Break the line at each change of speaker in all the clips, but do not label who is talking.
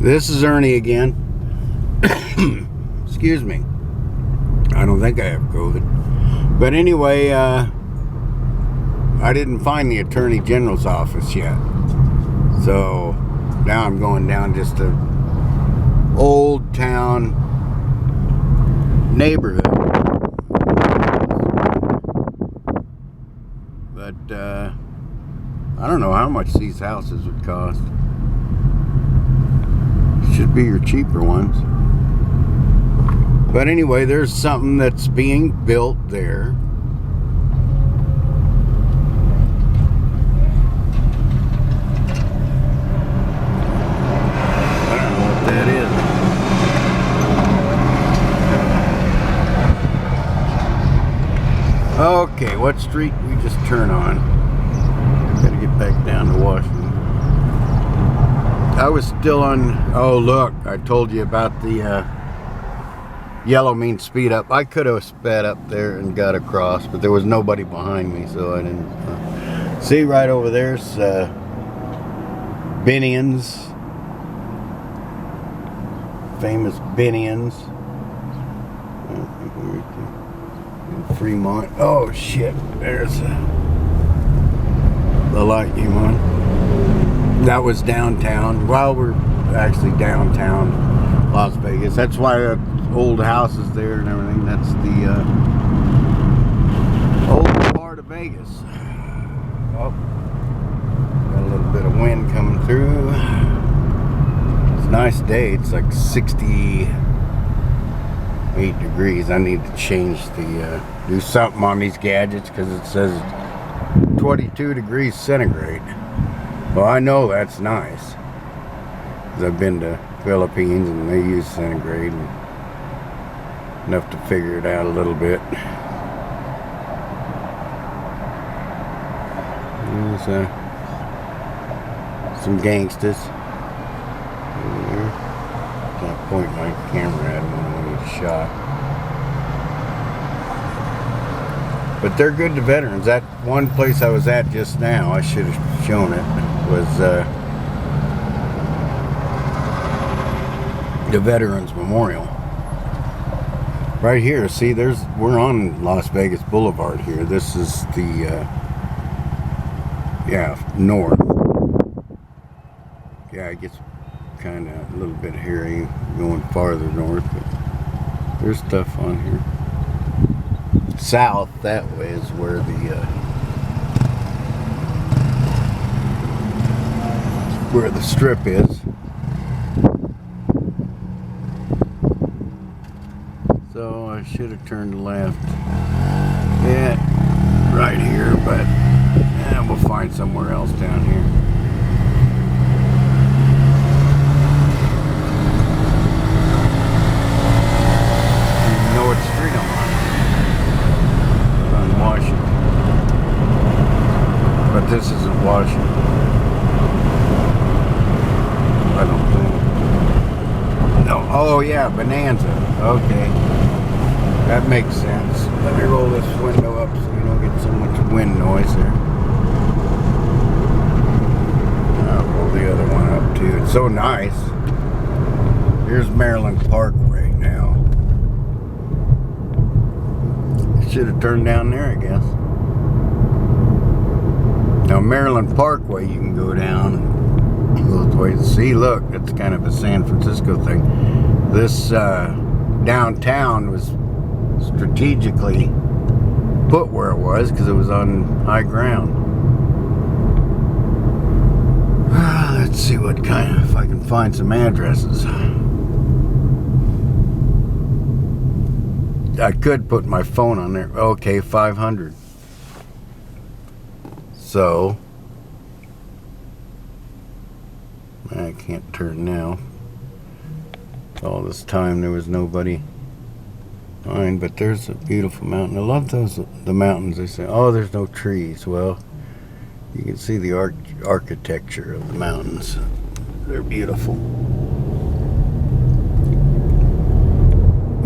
This is Ernie again. Excuse me. I don't think I have COVID. But anyway, I didn't find the Attorney General's office yet. So now I'm going down just a old town neighborhood. But I don't know how much these houses would cost. Should be your cheaper ones. But anyway, there's something that's being built there. I don't know what that is. Okay, what street we just turn on? Gotta get back down to Washington. I was still on. Oh look, I told you about the yellow means speed up. I could have sped up there and got across, but there was nobody behind me, so I didn't. See, right over there's Binions, famous Binions in Fremont. Oh shit, there's the lightning one. That was downtown. Well, we're actually downtown Las Vegas. That's why the old house is there and everything. That's the old part of Vegas. Oh, got a little bit of wind coming through. It's a nice day. It's like 68 degrees. I need to change the, do something on these gadgets because it says 22 degrees centigrade. Well, I know that's nice. Because I've been to Philippines and they use centigrade. And enough to figure it out a little bit. There's some gangsters over there. Can't point my camera at them when I get shot. But they're good to veterans. That one place I was at just now, I should have shown it, was the Veterans Memorial. Right here, see, we're on Las Vegas Boulevard here. This is the, north. Yeah, it gets kind of a little bit hairy going farther north, but there's stuff on here. South, that way is where the strip is. So I should have turned left. Yeah, right here, but we'll find somewhere else down here. You know what street I'm on? On Washington. But this isn't Washington. I don't think. No. Oh yeah, Bonanza. Okay. That makes sense. Let me roll this window up so you don't get so much wind noise there. I'll roll the other one up too. It's so nice. Here's Maryland Parkway now. Should have turned down there, I guess. Now Maryland Parkway, you can go down both ways. See, look, it's kind of a San Francisco thing. This downtown was strategically put where it was because it was on high ground. Let's see what kind of, if I can find some addresses. I could put my phone on there. Okay, 500. So I can't turn now. All this time there was nobody behind, but there's a beautiful mountain. I love the mountains. They say, oh, there's no trees. Well, you can see the architecture of the mountains. They're beautiful.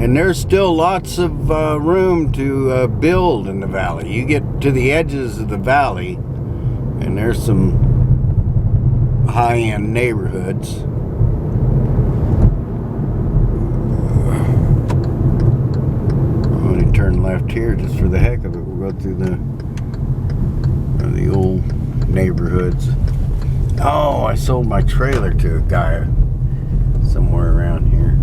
And there's still lots of room to build in the valley. You get to the edges of the valley and there's some high-end neighborhoods. left here just for the heck of it. We'll go through the old neighborhoods. Oh, I sold my trailer to a guy somewhere around here.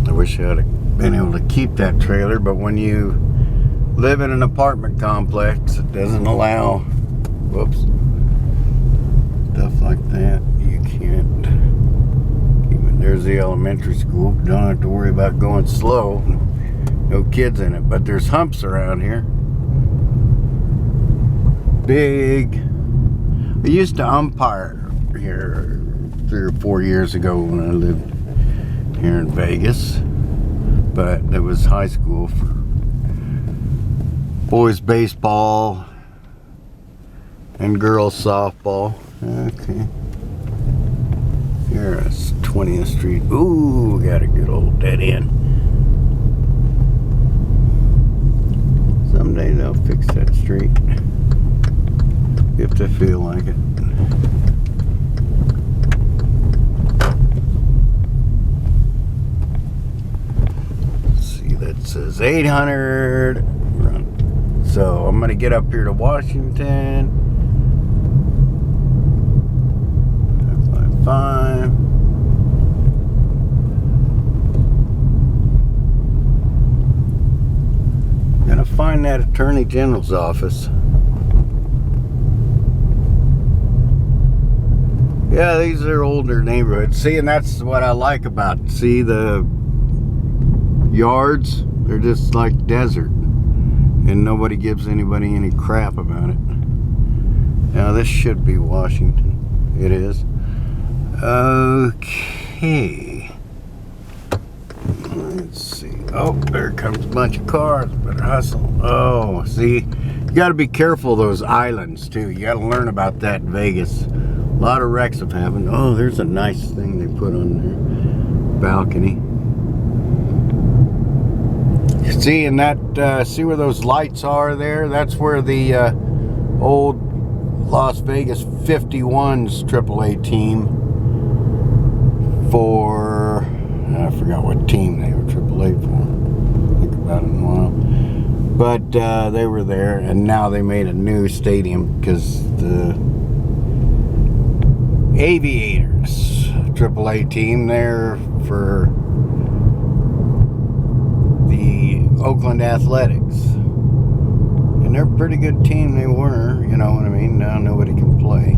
I wish I had been able to keep that trailer, but when you live in an apartment complex, it doesn't allow, whoops, stuff like that. You can't. Even there's the elementary school. Don't have to worry about going slow. No kids in it, but there's humps around here. Big. I used to umpire here 3 or 4 years ago when I lived here in Vegas, but it was high school for boys baseball and girls softball. Okay. Here's 20th Street. Ooh, got a good old dead end. Someday they'll fix that street if they feel like it. Let's see, that says 800. So I'm gonna get up here to Washington. 555. Gonna find that Attorney General's office. Yeah, these are older neighborhoods. See, and that's what I like about it. See, the yards, they're just like desert. And nobody gives anybody any crap about it. Now, this should be Washington. It is. Okay. Let's see. Oh, there comes a bunch of cars. Better hustle. Oh, see, you got to be careful of those islands, too. You got to learn about that in Vegas. A lot of wrecks have happened. Oh, there's a nice thing they put on their balcony. See, and that, see where those lights are there? That's where the old Las Vegas 51's AAA team for, I forgot what team they were AAA for. Think about it in a while. But they were there, and now they made a new stadium because the Aviators AAA team there for the Oakland Athletics. And they're a pretty good team they were, you know what I mean? Now nobody can play.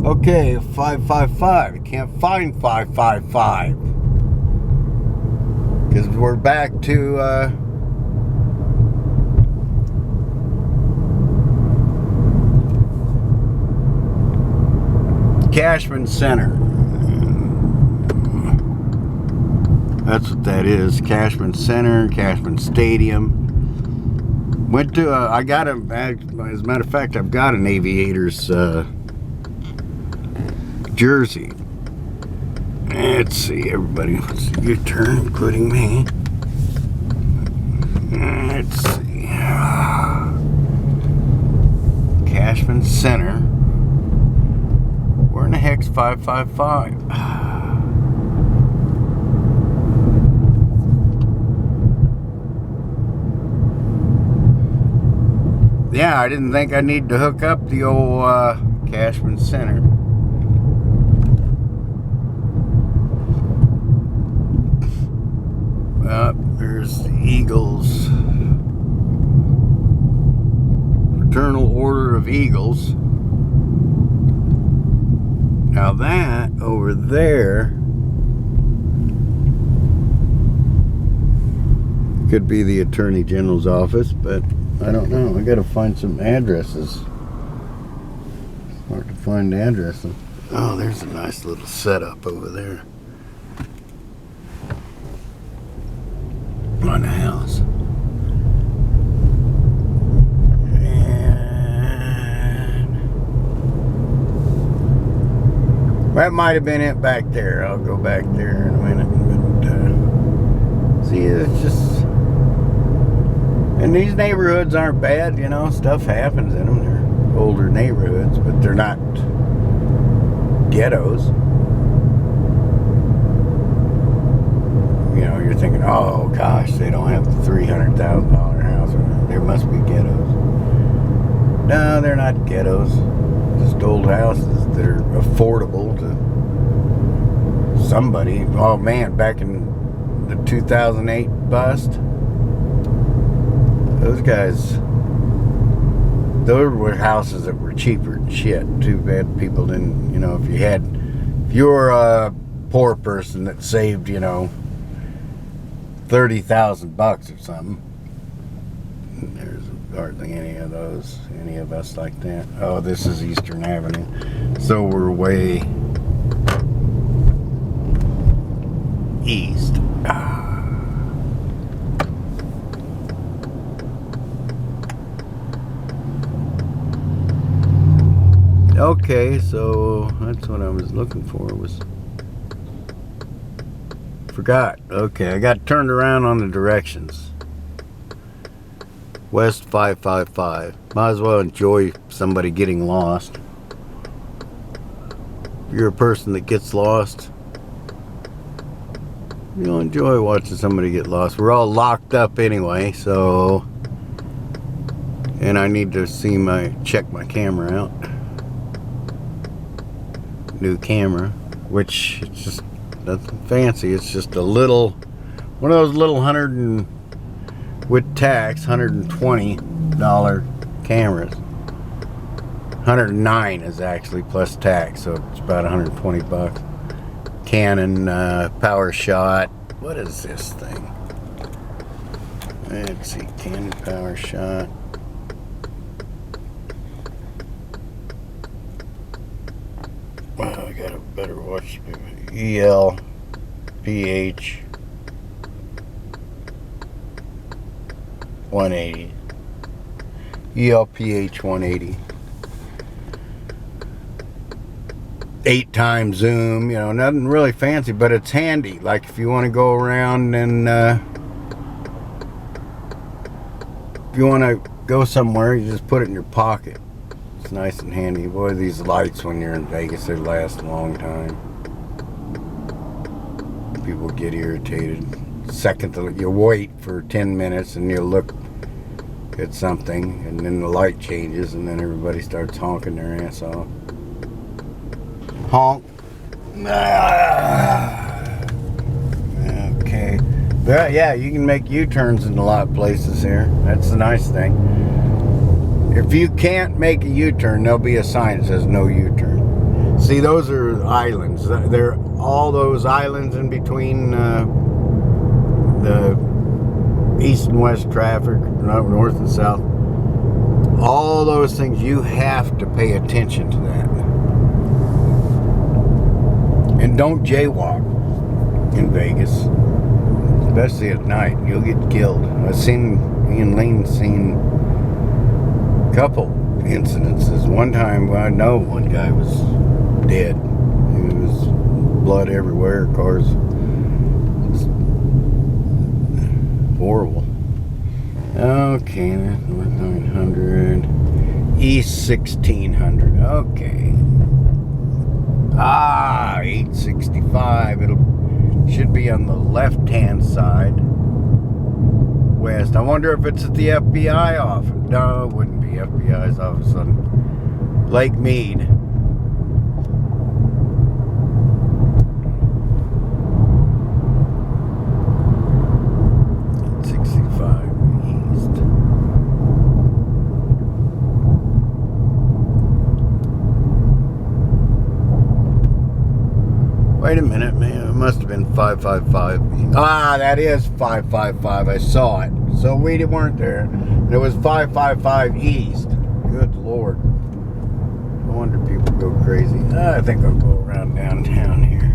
Okay, 555. You can't find 555. Because we're back to Cashman Center. That's what that is. Cashman Center, Cashman Stadium. Went to, I got a, as a matter of fact, I've got an Aviators jersey. Let's see, everybody, let's see, your turn, including me. Let's see. Cashman Center. Where in the heck's 555? Yeah, I didn't think I need to hook up the old Cashman Center. There's the Eagles. Fraternal Order of Eagles. Now that over there could be the Attorney General's office, but I don't know. I gotta find some addresses. It's hard to find addresses. Oh, there's a nice little setup over there on the house. And that might have been it back there. I'll go back there in a minute. But see, it's just. And these neighborhoods aren't bad, you know, stuff happens in them. They're older neighborhoods, but they're not ghettos. you know, you're thinking, oh gosh, they don't have the $300,000 house. There must be ghettos. No, they're not ghettos. Just old houses that are affordable to somebody. Oh man, back in the 2008 bust, those guys, those were houses that were cheaper than shit. Too bad people didn't, you know, if you were a poor person that saved, you know, $30,000 or something, there's hardly any of us like that. Oh, this is Eastern Avenue, so we're way east. Okay, so that's what I was looking for. Forgot. Okay, I got turned around on the directions. West 555. Might as well enjoy somebody getting lost. If you're a person that gets lost, you'll enjoy watching somebody get lost. We're all locked up anyway, so, and I need to check my camera out. New camera, which it's just nothing fancy. It's just a little, one of those little with tax, $120 cameras. 109 is actually plus tax, so it's about $120. Canon PowerShot. What is this thing? Let's see, Canon PowerShot. Wow, I gotta better watch ELPH 180. ELPH 180. 8x zoom, you know, nothing really fancy, but it's handy. Like if you want to go around and if you want to go somewhere, you just put it in your pocket. It's nice and handy. Boy, these lights when you're in Vegas, they last a long time. People get irritated. Second, you wait for 10 minutes and you look at something, and then the light changes, and then everybody starts honking their ass off. Honk. Okay. But yeah, you can make U-turns in a lot of places here. That's the nice thing. If you can't make a U-turn, there'll be a sign that says no U-turn. See, those are islands. They're all those islands in between the east and west traffic, north and south. All those things, you have to pay attention to that. And don't jaywalk in Vegas, especially at night. You'll get killed. I've seen, me and Lean seen a couple incidences. One time, I know one guy was dead. It was blood everywhere. Cars, just horrible. Okay, North 900, East 1600. Okay. 865. It should be on the left-hand side, west. I wonder if it's at the FBI office. No, it wouldn't be FBI's office on Lake Mead. Wait a minute, man. It must have been 555. Ah, that is 555. I saw it. So we weren't there. It was 555 east. Good Lord. No wonder people go crazy. I think I'll go around downtown here.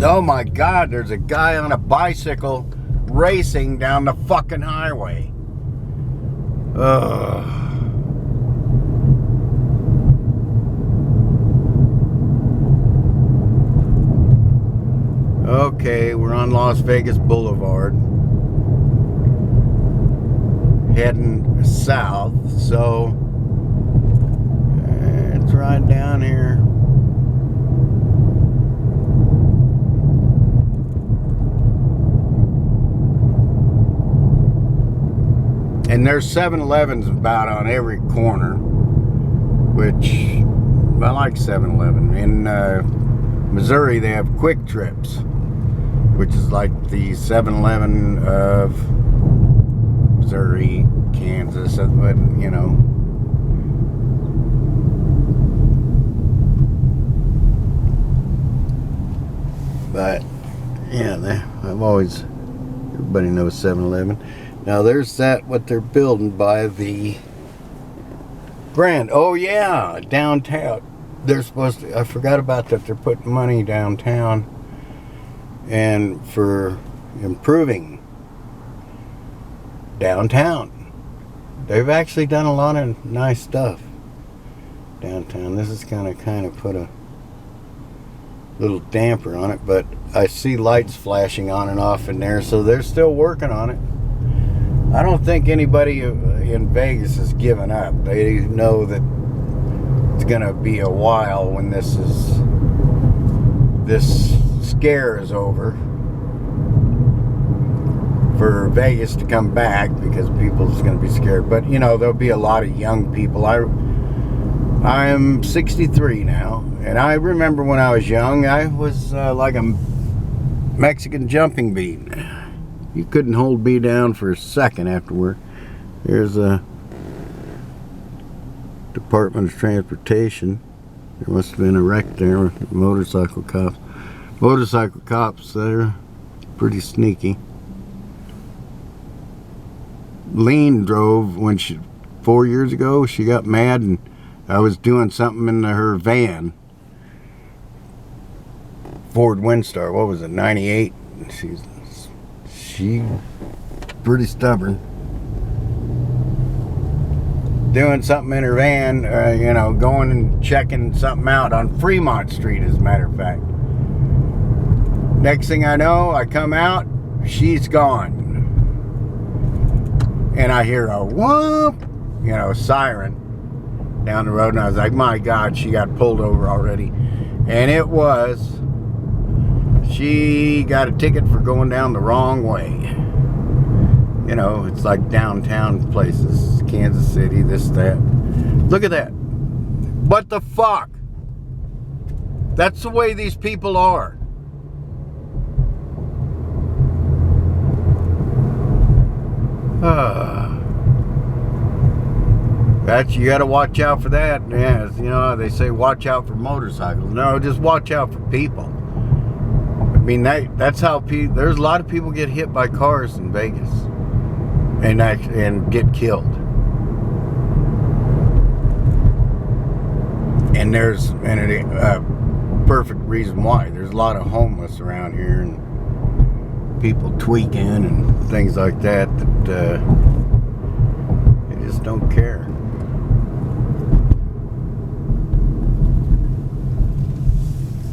Oh my God, there's a guy on a bicycle racing down the fucking highway. Ugh. Okay, we're on Las Vegas Boulevard, heading south, so it's right down here. And there's 7-Elevens about on every corner, which I like 7-Eleven. In Missouri, they have Quick Trips, which is like the 7-Eleven of Missouri, Kansas, but you know. But yeah, I've always, everybody knows 7-Eleven. Now there's that, what they're building by the Grand. Oh yeah, downtown. They're supposed to, I forgot about that. They're putting money downtown and for improving downtown. They've actually done a lot of nice stuff downtown. This is kind of put a little damper on it, but I see lights flashing on and off in there, so they're still working on it. I don't think anybody in Vegas has given up. They know that it's gonna be a while when this scare is over for Vegas to come back, because people's gonna be scared. But you know, there'll be a lot of young people. I'm 63 now, and I remember when I was young, I was like a Mexican jumping beat. You couldn't hold me down for a second afterward. There's a Department of Transportation. There must have been a wreck there with motorcycle cops. Motorcycle cops, they're pretty sneaky. Lean drove when 4 years ago, she got mad and I was doing something in her van. Ford Windstar, what was it, 98? She pretty stubborn. Doing something in her van, you know, going and checking something out on Fremont Street, as a matter of fact. Next thing I know, I come out, she's gone. And I hear a whoop, you know, siren down the road, and I was like, my God, she got pulled over already. And it was, she got a ticket for going down the wrong way. You know, it's like downtown places, Kansas City, this, that. Look at that. What the fuck? That's the way these people are. You got to watch out for that. Yeah, you know, they say watch out for motorcycles. No, just watch out for people. I mean, that's how people. There's a lot of people get hit by cars in Vegas, and get killed. And there's a perfect reason why. There's a lot of homeless around here and people tweaking and things like that they just don't care.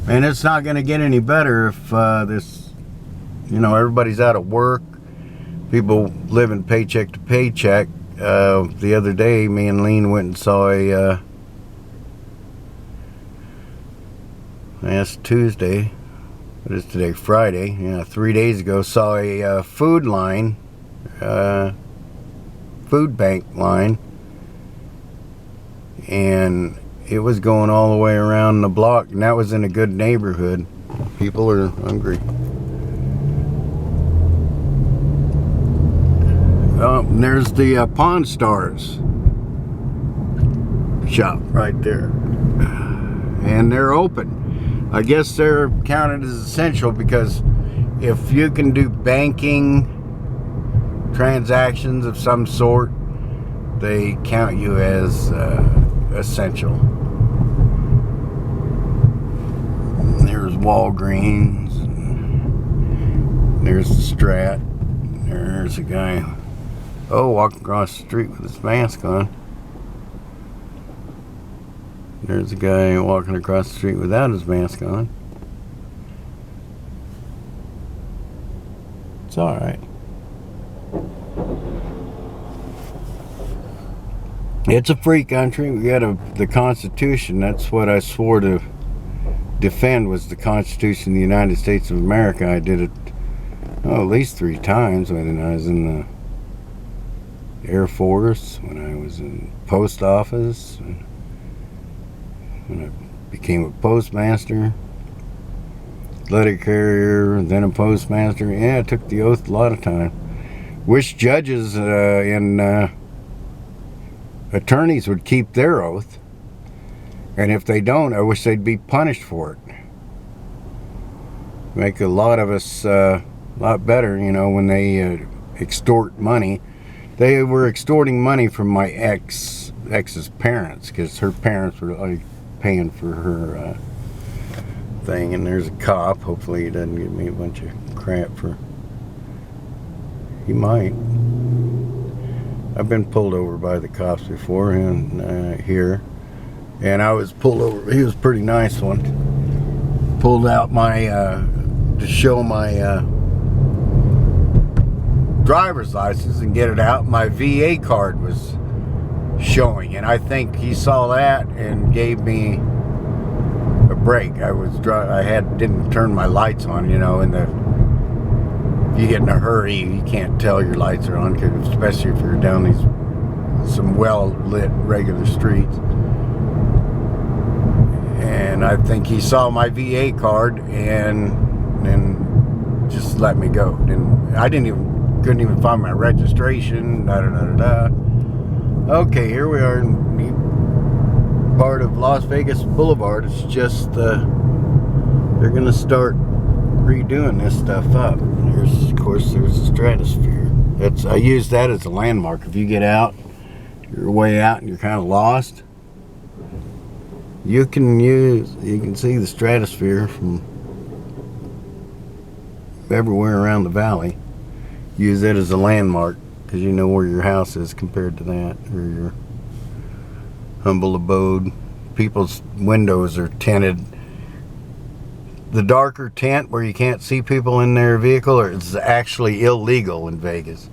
And it's not going to get any better if this, you know, everybody's out of work. People living paycheck to paycheck. The other day, me and Lean went and saw last Tuesday, what is today, Friday, yeah, 3 days ago, saw a food line, food bank line, and it was going all the way around the block, and that was in a good neighborhood. People are hungry. And there's the Pawn Stars shop right there, and they're open. I guess they're counted as essential because if you can do banking transactions of some sort, they count you as essential. There's Walgreens, and there's the Strat, there's a guy, walking across the street with his mask on. There's a guy walking across the street without his mask on. It's alright. It's a free country. We got the Constitution. That's what I swore to defend, was the Constitution of the United States of America. I did it at least 3 times when I was in the Air Force, when I was in post office, when I became a postmaster, letter carrier, then a postmaster. Yeah, I took the oath a lot of time. Wish judges and attorneys would keep their oath. And if they don't, I wish they'd be punished for it. Make a lot of us a lot better, you know, when they extort money. They were extorting money from my ex's parents, because her parents were like paying for her thing. And there's a cop. Hopefully he doesn't give me a bunch of crap for... He might. I've been pulled over by the cops before, and here. And I was pulled over. He was a pretty nice one. Pulled out my, to show my driver's license and get it out. My VA card was showing, and I think he saw that and gave me a break. Didn't turn my lights on, you know, and if you get in a hurry, you can't tell your lights are on, especially if you're down some well-lit regular streets. And I think he saw my VA card and just let me go. Couldn't even find my registration. Okay, here we are in the part of Las Vegas Boulevard. It's just they're gonna start redoing this stuff up. Of course, there's the Stratosphere. I use that as a landmark. If you get out, you're way out and you're kind of lost, you can see the Stratosphere from everywhere around the valley. Use it as a landmark, because you know where your house is compared to that, or your humble abode. People's windows are tinted. The darker tint where you can't see people in their vehicle is actually illegal in Vegas.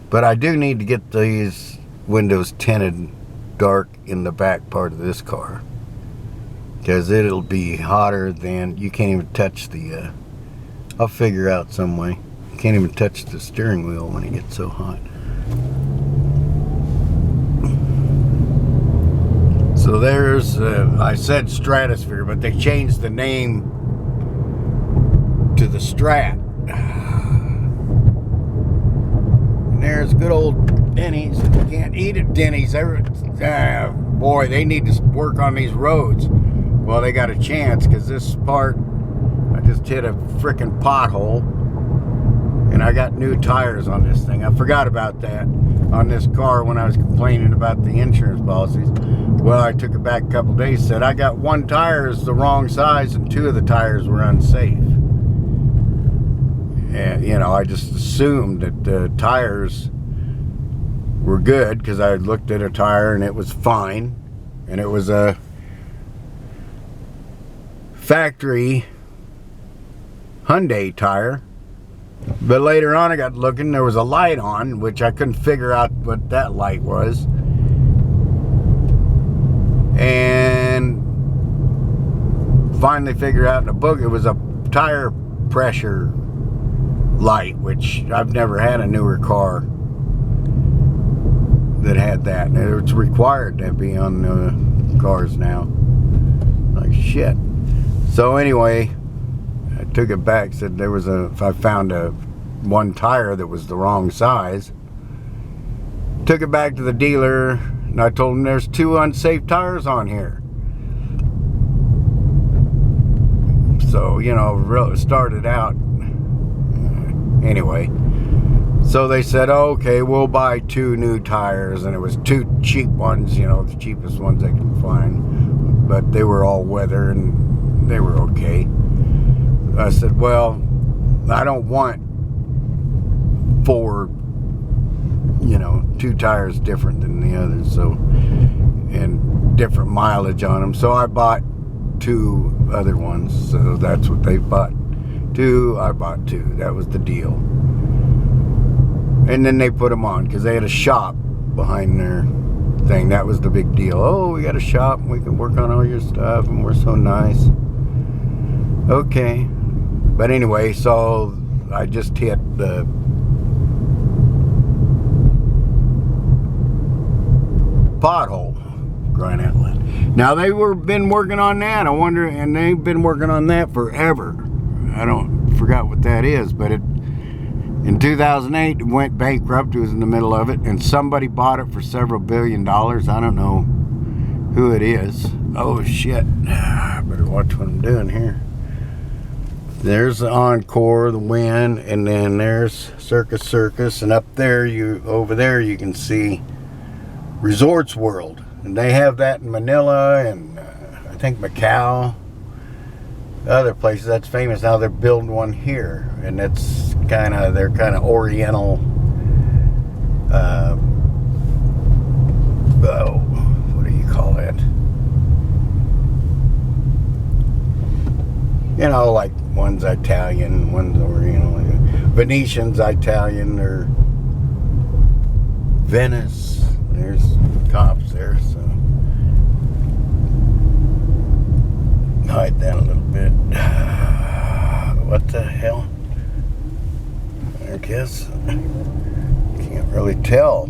But I do need to get these windows tinted dark in the back part of this car, because it'll be hotter than... You can't even touch the... I'll figure out some way. You can't even touch the steering wheel when it gets so hot. So there's... I said Stratosphere, but they changed the name to the Strat. And there's good old Denny's. You can't eat at Denny's. Boy, they need to work on these roads. Well, they got a chance, because this part, I just hit a frickin' pothole, and I got new tires on this thing. I forgot about that on this car when I was complaining about the insurance policies. Well, I took it back a couple days, said I got one tire is the wrong size and two of the tires were unsafe. And, you know, I just assumed that the tires were good, because I looked at a tire and it was fine, and it was a factory Hyundai tire. But later on I got looking, there was a light on, which I couldn't figure out what that light was. And finally figured out in a book it was a tire pressure light, which I've never had a newer car that had that. It's required to be on cars now. Like shit. So anyway, I took it back, said if I found one tire that was the wrong size. Took it back to the dealer, and I told him there's two unsafe tires on here. So, you know, started out. Anyway, so they said, oh, okay, we'll buy two new tires, and it was two cheap ones, you know, the cheapest ones they can find, but they were all weather and they were okay. I said, well, I don't want four, you know, two tires different than the others, so, and different mileage on them, so I bought two other ones. So that's what they bought. Two, I bought two. That was the deal. And then they put them on, because they had a shop behind their thing. That was the big deal. Oh, we got a shop, we can work on all your stuff, and we're so nice. Okay. But anyway, so I just hit the pothole. Granite Line. Now they been working on that. I wonder, and they've been working on that forever. Forgot what that is, but in 2008 it went bankrupt. It was in the middle of it, and somebody bought it for several $1 billion. I don't know who it is. Oh shit! I better watch what I'm doing here. There's the Encore, the Wynn, and then there's Circus, and up there, over there you can see Resorts World. And they have that in Manila and I think Macau, other places that's famous. Now they're building one here, and it's they're kind of Oriental. What do you call it? You know, like one's Italian, one's Oriental. Venetian's Italian, or Venice. There's cops there, so hide that a little bit. What the hell? I guess can't really tell.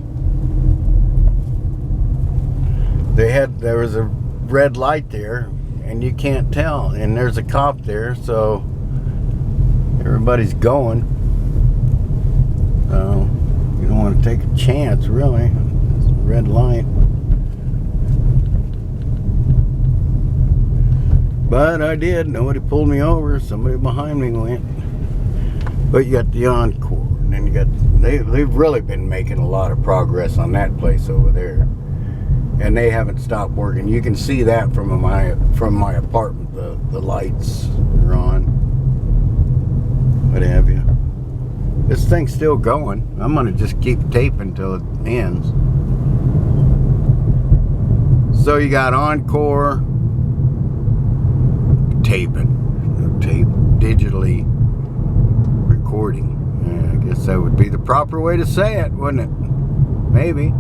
There was a red light there, and you can't tell, and there's a cop there, so everybody's going. So you don't want to take a chance, really. Red light. But I did. Nobody pulled me over. Somebody behind me went. But you got the Encore, and then you got they've really been making a lot of progress on that place over there, and they haven't stopped working. You can see that from my apartment. The lights are on. What have you? This thing's still going. I'm gonna just keep taping till it ends. So you got Encore, taping, digitally recording. I guess that would be the proper way to say it, wouldn't it? Maybe.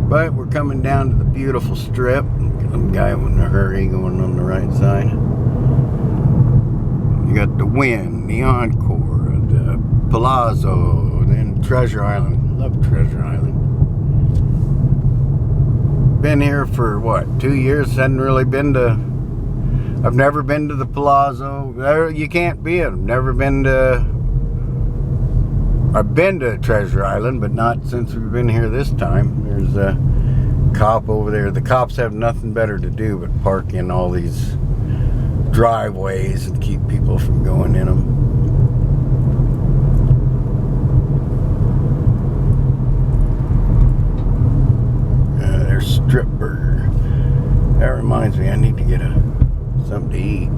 But we're coming down to the beautiful strip. Some guy in a hurry going on the right side. You got the Wynn, the Encore, the Palazzo, then Treasure Island. Love Treasure Island. Been here for what, 2 years? Hadn't really been to. I've never been to the Palazzo. There, you can't be it. I've been to Treasure Island, but not since we've been here this time. There's a cop over there. The cops have nothing better to do but park in all these driveways and keep people from going in them. Strip burger. That reminds me, I need to get something to eat.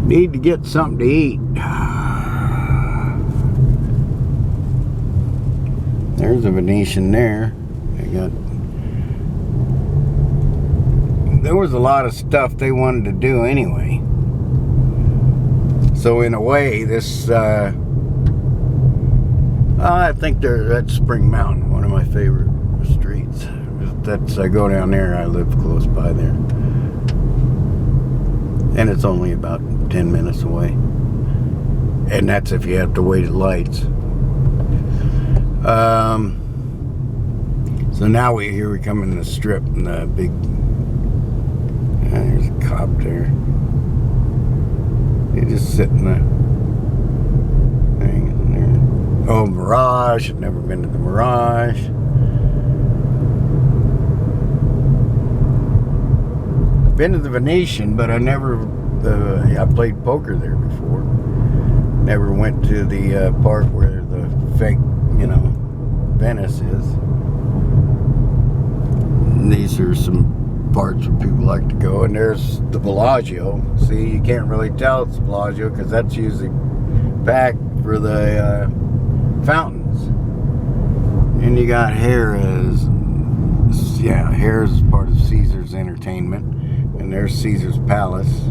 Need to get something to eat. There's a Venetian there. There was a lot of stuff they wanted to do anyway. So in a way, this I think that's Spring Mountain, one of my favorite streets. I go down there, I live close by there. And it's only about 10 minutes away. And that's if you have to wait at lights. So now here we come in the strip, and the big, there's a cop there. He just sitting there. Oh, Mirage. I've never been to the Mirage. Been to the Venetian, but I never. I played poker there before. Never went to the part where the fake, Venice is. And these are some parts where people like to go. And there's the Bellagio. See, you can't really tell it's the Bellagio because that's usually packed for the fountains. And you got Harrah's. Yeah, Harrah's is part of Caesars Entertainment. And there's Caesar's Palace.